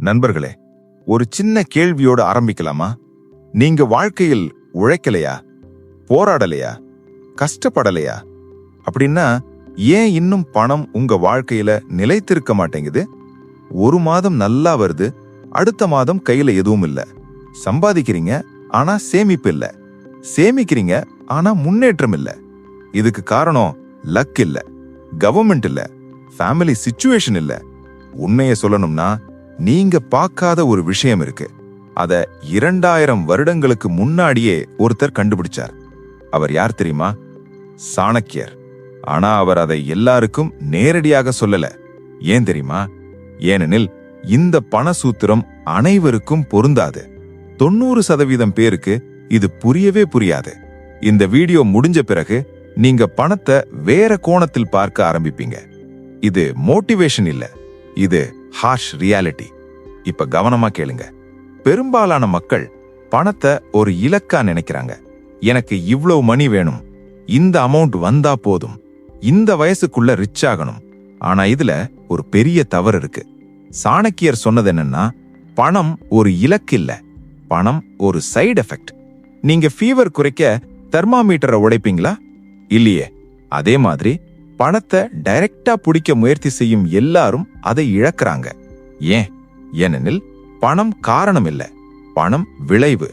நண்பர்களே, ஒரு சின்ன கேள்வியோடு ஆரம்பிக்கலாமா? நீங்க வாழ்க்கையில் உழைக்கலையா, போராடலையா, கஷ்டப்படலையா? அப்படின்னா ஏன் இன்னும் பணம் உங்க வாழ்க்கையில நிலைத்திருக்க மாட்டேங்குது? ஒரு மாதம் நல்லா வருது, அடுத்த மாதம் கையில எதுவும் இல்ல. சம்பாதிக்கிறீங்க, ஆனா சேமிப்பு இல்ல. சேமிக்கிறீங்க, ஆனா முன்னேற்றம் இல்ல. இதுக்கு காரணம் லக் இல்ல, கவர்மெண்ட் இல்ல, ஃபேமிலி சிச்சுவேஷன் இல்ல. உண்மையை சொல்லணும்னா நீங்க பார்க்காத ஒரு விஷயம் இருக்கு. அத 2000 வருடங்களுக்கு முன்னாடியே ஒருத்தர் கண்டுபிடிச்சார். அவர் யார் தெரியுமா? சாணக்கியர். ஆனா அவர் அதை எல்லாருக்கும் நேரடியாக சொல்லல. ஏன் தெரியுமா? ஏனெனில் இந்த பண சூத்திரம் அனைவருக்கும் பொருந்தாது. 90% பேருக்கு இது புரியவே புரியாது. இந்த வீடியோ முடிஞ்ச பிறகு நீங்க பணத்தை வேற கோணத்தில் பார்க்க ஆரம்பிப்பீங்க. இது மோட்டிவேஷன் இல்ல, இது ஹார்ஷ் ரியாலிட்டி. இப்ப கவனமா கேளுங்க. பெரும்பாலான மக்கள் பணத்தை ஒரு இலக்கா நினைக்கிறாங்க. எனக்கு இவ்வளவு மணி வேணும், இந்த அமௌண்ட் வந்தா போதும், இந்த வயசுக்குள்ள ரிச் ஆகணும். ஆனா இதுல ஒரு பெரிய தவறு இருக்கு. சாணக்கியர் சொன்னது என்னன்னா, பணம் ஒரு இலக்கு இல்ல, பணம் ஒரு சைடு எஃபெக்ட். நீங்க ஃபீவர் குறைக்க தெர்மாமீட்டரை உடைப்பீங்களா? இல்லையே. அதே மாதிரி பணத்தை டைரக்டா பிடிக்க முயற்சி செய்யும் எல்லாரும் அதை இழக்கிறாங்க. ஏன்? ஏனெனில் பணம் காரணம் இல்ல, பணம் விளைவு.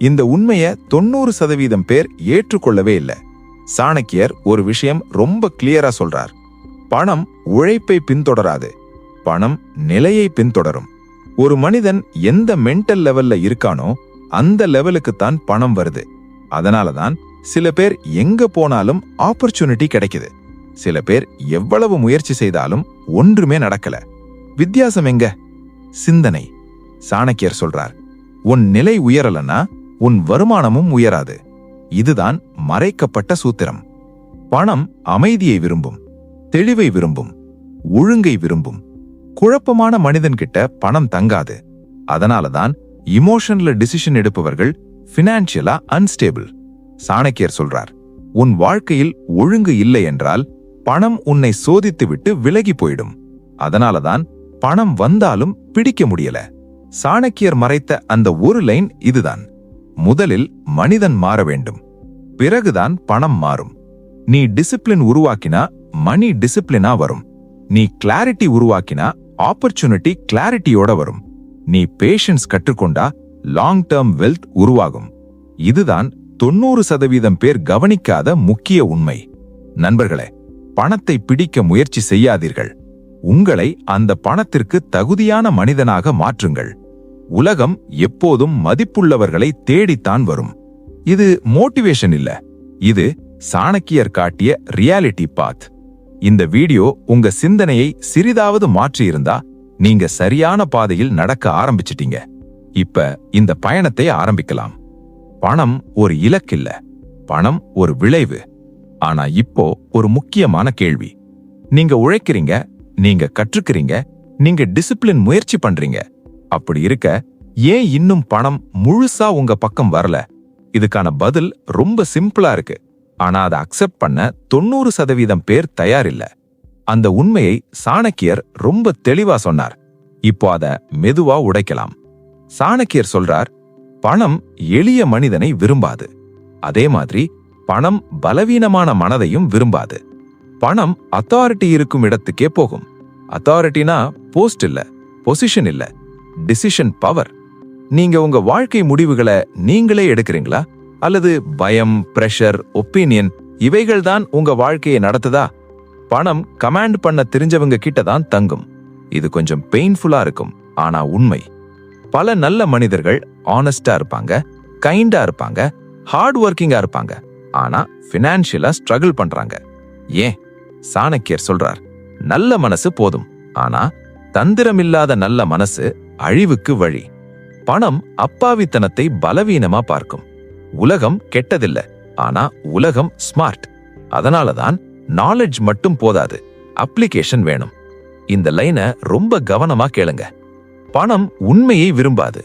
இந்த உண்மையை 90% பேர் ஏற்றுக்கொள்ளவே இல்லை. சாணக்கியர் ஒரு விஷயம் ரொம்ப கிளியரா சொல்றார். பணம் உழைப்பை பின்தொடராது, பணம் நிலையை பின்தொடரும். ஒரு மனிதன் எந்த மென்டல் லெவல்ல இருக்கானோ அந்த லெவலுக்குத்தான் பணம் வருது. அதனாலதான் சில பேர் எங்க போனாலும் ஆப்பர்ச்சுனிட்டி கிடைக்குது. சில பேர் எவ்வளவு முயற்சி செய்தாலும் ஒன்றுமே நடக்கல. வித்தியாசம் எங்க? சிந்தனை. சாணக்கியர் சொல்றார், உன் நிலை உயரலனா உன் வருமானமும் உயராது. இதுதான் மறைக்கப்பட்ட சூத்திரம். பணம் அமைதியை விரும்பும், தெளிவை விரும்பும், ஒழுங்கை விரும்பும். குழப்பமான மனிதன்கிட்ட பணம் தங்காது. அதனாலதான் இமோஷன்ல டிசிஷன் எடுப்பவர்கள் பினான்சியலா அன்ஸ்டேபிள். சாணக்கியர் சொல்றார், உன் வாழ்க்கையில் ஒழுங்கு இல்லை என்றால் பணம் உன்னை சோதித்துவிட்டு விலகி போயிடும். அதனாலதான் பணம் வந்தாலும் பிடிக்க முடியல. சாணக்கியர் மறைத்த அந்த ஒரு லைன் இதுதான். முதலில் மனிதன் மாற வேண்டும், பிறகுதான் பணம் மாறும். நீ டிசிப்ளின் உருவாக்கினா மணி டிசிப்ளினா வரும். நீ கிளாரிட்டி உருவாக்கினா ஆப்பர்ச்சுனிட்டி கிளாரிட்டியோட வரும். நீ பேஷன்ஸ் கற்றுக்கொண்டா லாங் டேர்ம் வெல்த் உருவாகும். இதுதான் 90% பேர் கவனிக்காத முக்கிய உண்மை. நண்பர்களே, பணத்தை பிடிக்க முயற்சி செய்யாதீர்கள். உங்களை அந்த பணத்திற்கு தகுதியான மனிதனாக மாற்றுங்கள். உலகம் எப்போதும் மதிப்புள்ளவர்களை தேடித்தான் வரும். இது மோட்டிவேஷன் இல்ல, இது சாணக்கியர் காட்டிய ரியாலிட்டி பாத். இந்த வீடியோ உங்க சிந்தனையை சிறிதாவது மாற்றியிருந்தா நீங்க சரியான பாதையில் நடக்க ஆரம்பிச்சிட்டீங்க. இப்ப இந்த பயணத்தை ஆரம்பிக்கலாம். பணம் ஒரு இலக்கில்ல, பணம் ஒரு விளைவு. ஆனா இப்போ ஒரு முக்கியமான கேள்வி. நீங்க உழைக்கிறீங்க, நீங்க கற்றுக்கிறீங்க, நீங்க டிசிப்ளின் முயற்சி பண்றீங்க. அப்படி இருக்க ஏன் இன்னும் பணம் முழுசா உங்க பக்கம் வரல? இதுக்கான பதில் ரொம்ப சிம்பிளா இருக்கு. ஆனா அதை அக்செப்ட் பண்ண 90% பேர் தயாரில்ல. அந்த உண்மையை சாணக்கியர் ரொம்ப தெளிவா சொன்னார். இப்போ அத மெதுவா உடைக்கலாம். சாணக்கியர் சொல்றார், பணம் எளிய மனிதனை விரும்பாது. அதே மாதிரி பணம் பலவீனமான மனதையும் விரும்பாது. பணம் அத்தாரிட்டி இருக்கும் இடத்துக்கே போகும். அத்தாரிட்டினா போஸ்ட் இல்ல, பொசிஷன் இல்ல, டிசிஷன் பவர். நீங்க உங்க வாழ்க்கை முடிவுகளை நீங்களே எடுக்கிறீங்களா? அல்லது பயம், பிரஷர், ஒப்பீனியன் இவைகள் தான் உங்க வாழ்க்கையை நடத்துதா? பணம் கமாண்ட் பண்ண தெரிஞ்சவங்க கிட்ட தான் தங்கும். இது கொஞ்சம் பெயின்ஃபுல்லா இருக்கும், ஆனா உண்மை. பல நல்ல மனிதர்கள் ஆனஸ்டா இருப்பாங்க, கைண்டா இருப்பாங்க, ஹார்ட் ஒர்க்கிங்கா இருப்பாங்க. ஆனா பினான்சியலா ஸ்ட்ரகிள் பண்றாங்க. ஏன்? சாணக்கியர் சொல்றார், நல்ல மனசு போதும், ஆனா தந்திரமில்லாத நல்ல மனசு அழிவுக்கு வழி. பணம் அப்பாவித்தனத்தை பலவீனமா பார்க்கும். உலகம் கெட்டதில்ல, ஆனா உலகம் ஸ்மார்ட். அதனாலதான் நாலேஜ் மட்டும் போதாது, அப்ளிகேஷன் வேணும். இந்த லைனை ரொம்ப கவனமா கேளுங்க. பணம் உண்மையை விரும்பாது,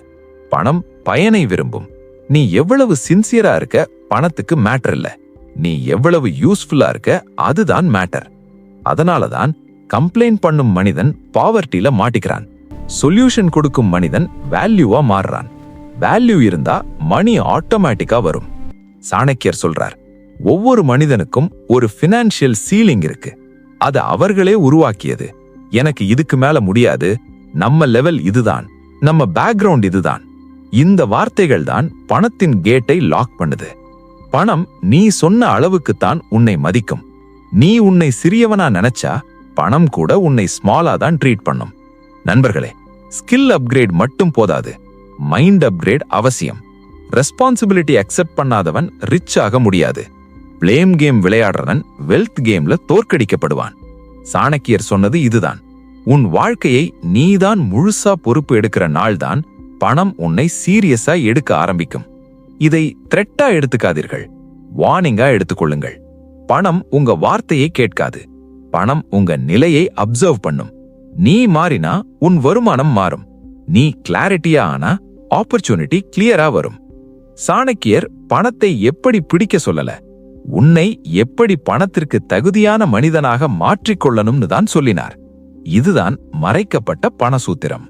பணம் பயனை விரும்பும். நீ எவ்வளவு சின்சியரா இருக்க பணத்துக்கு மேட்டர் இல்ல, நீ எவ்வளவு யூஸ்ஃபுல்லா இருக்க அதுதான் மேட்டர். அதனாலதான் கம்ப்ளைண்ட் பண்ணும் மனிதன் பாவர்ட்டில மாட்டிக்கிறான். சொல்யூஷன் கொடுக்கும் மனிதன் வேல்யூவா மாறுறான். வேல்யூ இருந்தா மணி ஆட்டோமேட்டிக்கா வரும். சாணக்கியர் சொல்றார், ஒவ்வொரு மனிதனுக்கும் ஒரு பினான்சியல் சீலிங் இருக்கு. அது அவர்களே உருவாக்கியது. எனக்கு இதுக்கு மேல முடியாது, நம்ம லெவல் இதுதான், நம்ம பேக்ரவுண்ட் இதுதான். இந்த வார்த்தைகள் தான் பணத்தின் கேட்டை லாக் பண்ணுது. பணம் நீ சொன்ன அளவுக்குத்தான் உன்னை மதிக்கும். நீ உன்னை சிறியவனா நினைச்சா பணம் கூட உன்னை ஸ்மாலா தான் ட்ரீட் பண்ணும். நண்பர்களே, ஸ்கில் அப்கிரேட் மட்டும் போதாது, மைண்ட் அப்கிரேட் அவசியம். ரெஸ்பான்சிபிலிட்டி அக்செப்ட் பண்ணாதவன் ரிச் ஆக முடியாது. பிளேம் கேம் விளையாடுறவன் வெல்த் கேம்ல தோற்கடிக்கப்படுவான். சாணக்கியர் சொன்னது இதுதான். உன் வாழ்க்கையை நீதான் முழுசா பொறுப்பு எடுக்கிற நாள்தான் பணம் உன்னை சீரியஸா எடுக்க ஆரம்பிக்கும். இதை த்ரெட்டா எடுத்துக்காதீர்கள், வார்னிங்கா எடுத்துக்கொள்ளுங்கள். பணம் உங்க வார்த்தையை கேட்காது. பணம் உங்க நிலையை அப்சர்வ் பண்ணும். நீ மாறினா உன் வருமானம் மாறும். நீ கிளாரிட்டியா ஆனா ஆப்பர்ச்சுனிட்டி கிளியரா வரும். சாணக்கியர் பணத்தை எப்படி பிடிக்க சொல்லல, உன்னை எப்படி பணத்திற்கு தகுதியான மனிதனாக மாற்றிக்கொள்ளணும்னு தான் சொல்லினார். இதுதான் மறைக்கப்பட்ட பண சூத்திரம்.